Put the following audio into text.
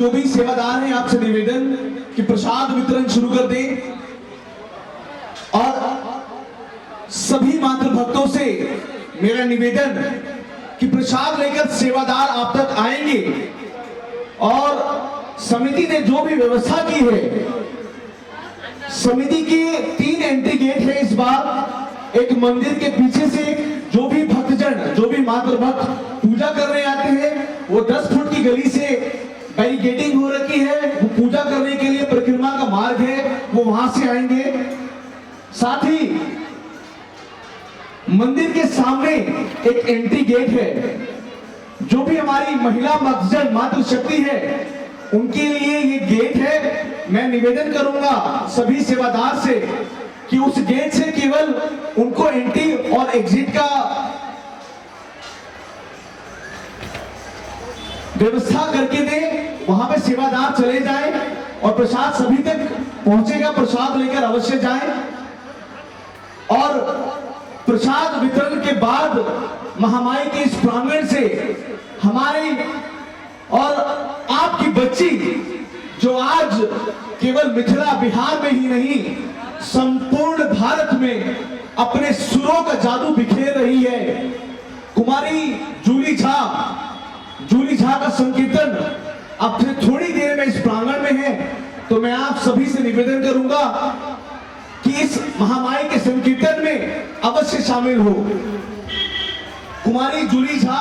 जो भी सेवादार हैं आपसे निवेदन कि प्रसाद वितरण शुरू कर दें और सभी मातृ भक्तों से मेरा निवेदन कि प्रसाद लेकर सेवादार आप तक आएंगे और समिति ने जो भी व्यवस्था की है, समिति के 3 एंट्री गेट है इस बार। एक मंदिर के पीछे से जो भी भक्तजन, जो भी मातृ भक्त पूजा करने आते हैं वो 10 फुट की गली से बैरिकेडिंग हो रखी है, वो पूजा करने के लिए परिक्रमा का मार्ग है, वो वहां से आएंगे। साथ ही मंदिर के सामने एक एंट्री गेट है, जो भी हमारी महिला भक्तजन मातृशक्ति है उनके लिए ये गेट है। मैं निवेदन करूंगा सभी सेवादार से कि उस गेट से केवल उनको एंट्री और एग्जिट का व्यवस्था करके दे, वहां पे सेवादार चले जाएं और प्रसाद सभी तक पहुंचेगा, प्रसाद लेकर अवश्य जाएं। और प्रसाद वितरण के बाद महामाई के इस प्रांगण से हमारी और आपकी बच्ची जो आज केवल मिथिला बिहार में ही नहीं संपूर्ण भारत में अपने सुरों का जादू बिखेर रही है, कुमारी जूली झा का संकीर्तन अब से थोड़ी देर में इस प्रांगण में है। तो मैं आप सभी से निवेदन करूंगा कि इस महामाई के संकीर्तन में अवश्य शामिल हो। कुमारी जूली झा